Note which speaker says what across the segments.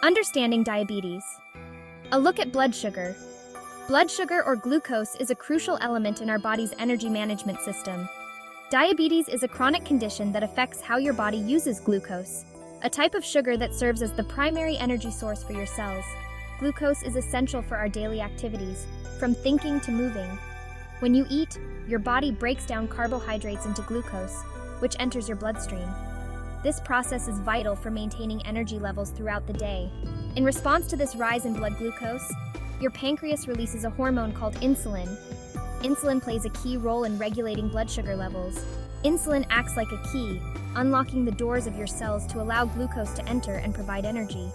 Speaker 1: Understanding diabetes. A look at blood sugar. Blood sugar or glucose is a crucial element in our body's energy management system. Diabetes is a chronic condition that affects how your body uses glucose, a type of sugar that serves as the primary energy source for your cells. Glucose is essential for our daily activities, from thinking to moving. When you eat, your body breaks down carbohydrates into glucose, which enters your bloodstream. This process is vital for maintaining energy levels throughout the day. In response to this rise in blood glucose, your pancreas releases a hormone called insulin. Insulin plays a key role in regulating blood sugar levels. Insulin acts like a key, unlocking the doors of your cells to allow glucose to enter and provide energy.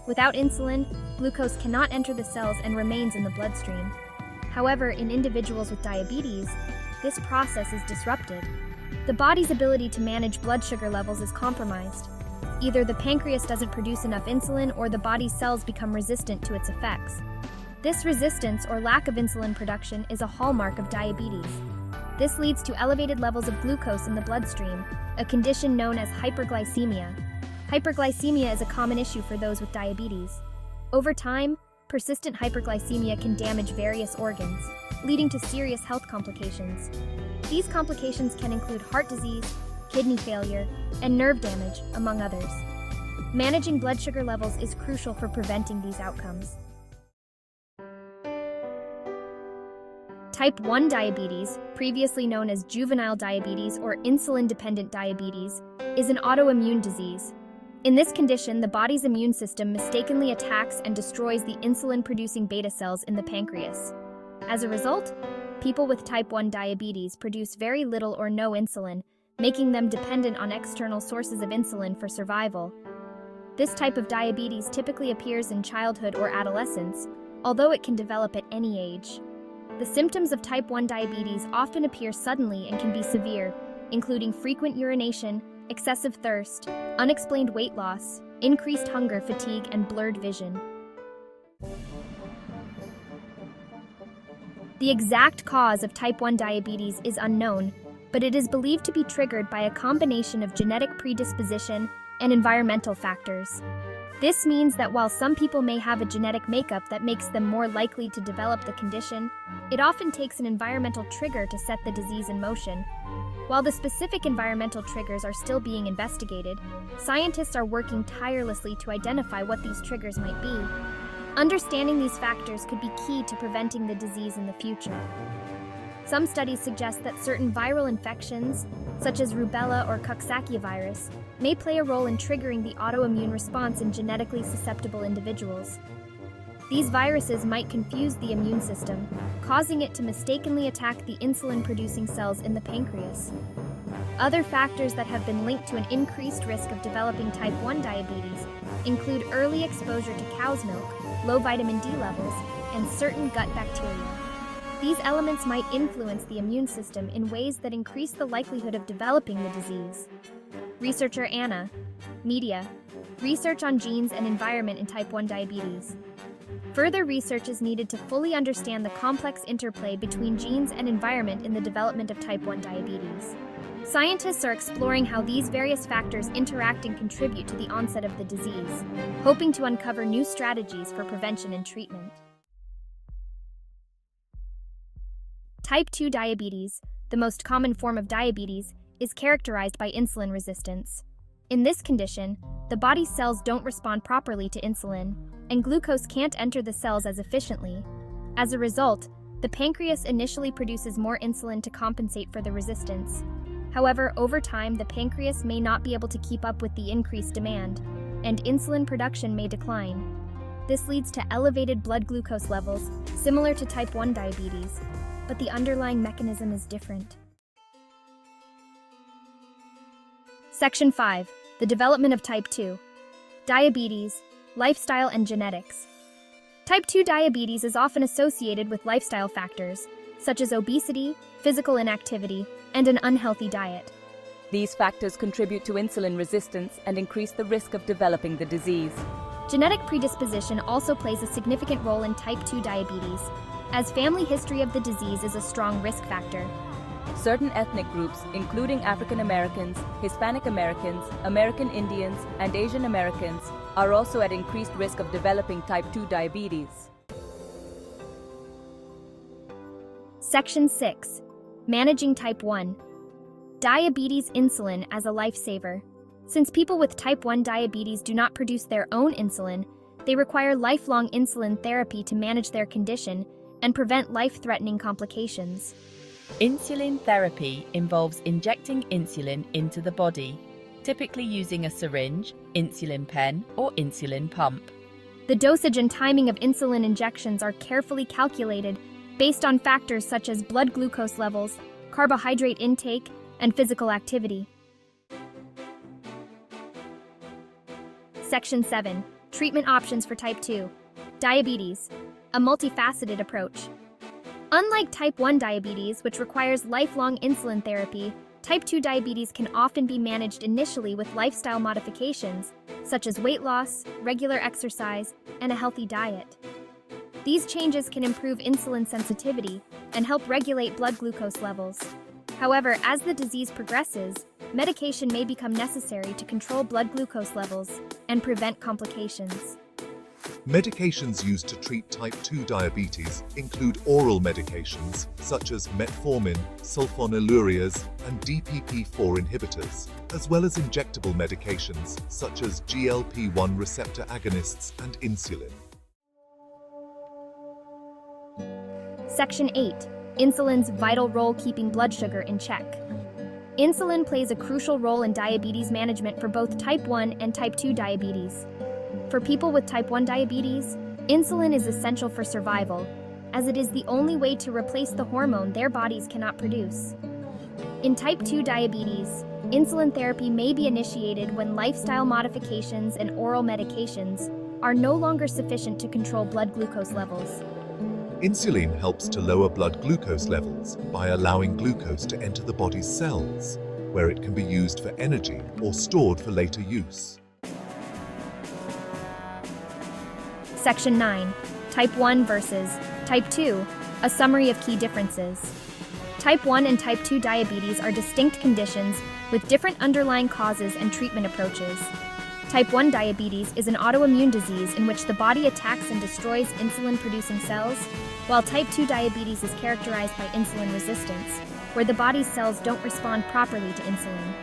Speaker 1: Without insulin, glucose cannot enter the cells and remains in the bloodstream. However, in individuals with diabetes, this process is disrupted. The body's ability to manage blood sugar levels is compromised. Either the pancreas doesn't produce enough insulin or the body's cells become resistant to its effects. This resistance or lack of insulin production is a hallmark of diabetes. This leads to elevated levels of glucose in the bloodstream, a condition known as hyperglycemia. Hyperglycemia is a common issue for those with diabetes. Over time, persistent hyperglycemia can damage various organs, leading to serious health complications. These complications can include heart disease, kidney failure, and nerve damage, among others. Managing blood sugar levels is crucial for preventing these outcomes. Type 1 diabetes, previously known as juvenile diabetes or insulin-dependent diabetes, is an autoimmune disease. In this condition, the body's immune system mistakenly attacks and destroys the insulin-producing beta cells in the pancreas. As a result, people with type 1 diabetes produce very little or no insulin, making them dependent on external sources of insulin for survival. This type of diabetes typically appears in childhood or adolescence, although it can develop at any age. The symptoms of type 1 diabetes often appear suddenly and can be severe, including frequent urination, excessive thirst, unexplained weight loss, increased hunger, fatigue, and blurred vision. The exact cause of type 1 diabetes is unknown, but it is believed to be triggered by a combination of genetic predisposition and environmental factors. This means that while some people may have a genetic makeup that makes them more likely to develop the condition, it often takes an environmental trigger to set the disease in motion. While the specific environmental triggers are still being investigated, scientists are working tirelessly to identify what these triggers might be. Understanding these factors could be key to preventing the disease in the future. Some studies suggest that certain viral infections, such as rubella or Coxsackie virus, may play a role in triggering the autoimmune response in genetically susceptible individuals. These viruses might confuse the immune system, causing it to mistakenly attack the insulin-producing cells in the pancreas. Other factors that have been linked to an increased risk of developing type 1 diabetes include early exposure to cow's milk, low vitamin D levels, and certain gut bacteria. These elements might influence the immune system in ways that increase the likelihood of developing the disease. Researcher Anna. Media. Research on genes and environment in type 1 diabetes. Further research is needed to fully understand the complex interplay between genes and environment in the development of type 1 diabetes. Scientists are exploring how these various factors interact and contribute to the onset of the disease, hoping to uncover new strategies for prevention and treatment. Type 2 diabetes, the most common form of diabetes, is characterized by insulin resistance. In this condition, the body's cells don't respond properly to insulin, and glucose can't enter the cells as efficiently. As a result, the pancreas initially produces more insulin to compensate for the resistance. However, over time, the pancreas may not be able to keep up with the increased demand, and insulin production may decline. This leads to elevated blood glucose levels, similar to type 1 diabetes, but the underlying mechanism is different. Section 5. The development of type 2. Diabetes, lifestyle and genetics. Type 2 diabetes is often associated with lifestyle factors, such as obesity, physical inactivity, and an unhealthy diet.
Speaker 2: These factors contribute to insulin resistance and increase the risk of developing the disease.
Speaker 1: Genetic predisposition also plays a significant role in type 2 diabetes, as family history of the disease is a strong risk factor.
Speaker 2: Certain ethnic groups, including African Americans, Hispanic Americans, American Indians, and Asian Americans, are also at increased risk of developing type 2 diabetes.
Speaker 1: Section 6. Managing type 1. Diabetes insulin as a lifesaver. Since people with type 1 diabetes do not produce their own insulin, they require lifelong insulin therapy to manage their condition and prevent life-threatening complications.
Speaker 3: Insulin therapy involves injecting insulin into the body, typically using a syringe, insulin pen, or insulin pump.
Speaker 1: The dosage and timing of insulin injections are carefully calculated based on factors such as blood glucose levels, carbohydrate intake, and physical activity. Section 7. Treatment options for type 2. Diabetes. A multifaceted approach. Unlike type 1 diabetes, which requires lifelong insulin therapy, type 2 diabetes can often be managed initially with lifestyle modifications, such as weight loss, regular exercise, and a healthy diet. These changes can improve insulin sensitivity and help regulate blood glucose levels. However, as the disease progresses, medication may become necessary to control blood glucose levels and prevent complications.
Speaker 4: Medications used to treat type 2 diabetes include oral medications such as metformin, sulfonylureas, and DPP-4 inhibitors, as well as injectable medications such as GLP-1 receptor agonists and insulin.
Speaker 1: Section 8. Insulin's vital role keeping blood sugar in check. Insulin plays a crucial role in diabetes management for both type 1 and type 2 diabetes. For people with type 1 diabetes, insulin is essential for survival, as it is the only way to replace the hormone their bodies cannot produce. In type 2 diabetes, insulin therapy may be initiated when lifestyle modifications and oral medications are no longer sufficient to control blood glucose levels.
Speaker 4: Insulin helps to lower blood glucose levels by allowing glucose to enter the body's cells, where it can be used for energy or stored for later use.
Speaker 1: Section 9. Type 1 versus Type 2, a summary of key differences. Type 1 and Type 2 diabetes are distinct conditions with different underlying causes and treatment approaches. Type 1 diabetes is an autoimmune disease in which the body attacks and destroys insulin-producing cells, while Type 2 diabetes is characterized by insulin resistance, where the body's cells don't respond properly to insulin.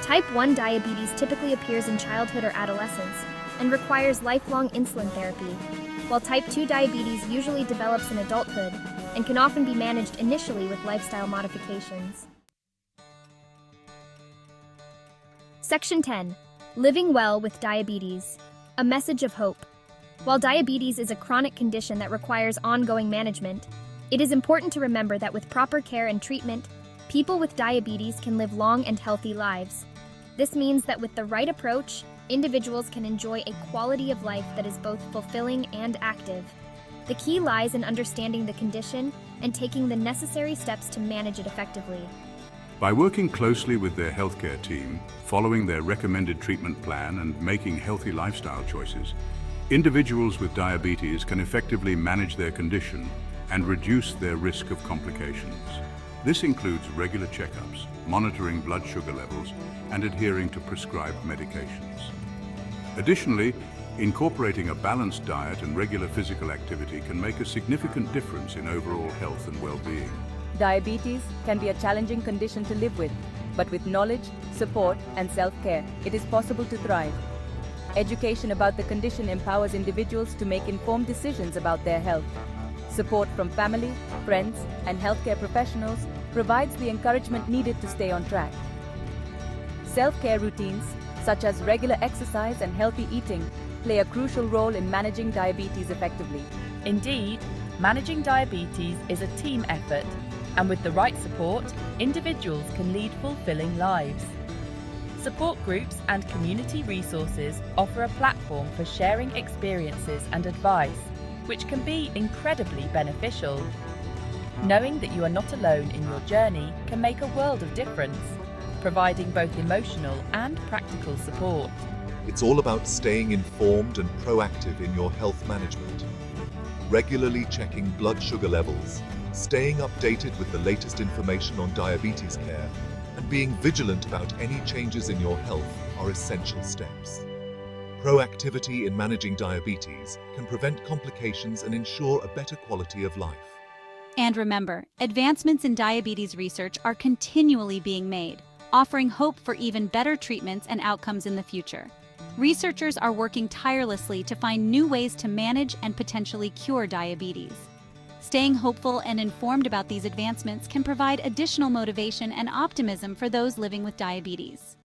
Speaker 1: Type 1 diabetes typically appears in childhood or adolescence and requires lifelong insulin therapy, while Type 2 diabetes usually develops in adulthood and can often be managed initially with lifestyle modifications. Section 10. Living well with diabetes. A message of hope. While diabetes is a chronic condition that requires ongoing management, it is important to remember that with proper care and treatment, people with diabetes can live long and healthy lives. This means that with the right approach, individuals can enjoy a quality of life that is both fulfilling and active. The key lies in understanding the condition and taking the necessary steps to manage it effectively.
Speaker 5: By working closely with their healthcare team, following their recommended treatment plan and making healthy lifestyle choices, individuals with diabetes can effectively manage their condition and reduce their risk of complications. This includes regular checkups, monitoring blood sugar levels, and adhering to prescribed medications. Additionally, incorporating a balanced diet and regular physical activity can make a significant difference in overall health and well-being.
Speaker 2: Diabetes can be a challenging condition to live with, but with knowledge, support, and self-care, it is possible to thrive. Education about the condition empowers individuals to make informed decisions about their health. Support from family, friends, and healthcare professionals provides the encouragement needed to stay on track. Self-care routines, such as regular exercise and healthy eating, play a crucial role in managing diabetes effectively.
Speaker 3: Indeed, managing diabetes is a team effort, and with the right support, individuals can lead fulfilling lives. Support groups and community resources offer a platform for sharing experiences and advice, which can be incredibly beneficial. Knowing that you are not alone in your journey can make a world of difference, providing both emotional and practical support.
Speaker 4: It's all about staying informed and proactive in your health management. Regularly checking blood sugar levels, staying updated with the latest information on diabetes care, and being vigilant about any changes in your health are essential steps. Proactivity in managing diabetes can prevent complications and ensure a better quality of life.
Speaker 6: And remember, advancements in diabetes research are continually being made, offering hope for even better treatments and outcomes in the future. Researchers are working tirelessly to find new ways to manage and potentially cure diabetes. Staying hopeful and informed about these advancements can provide additional motivation and optimism for those living with diabetes.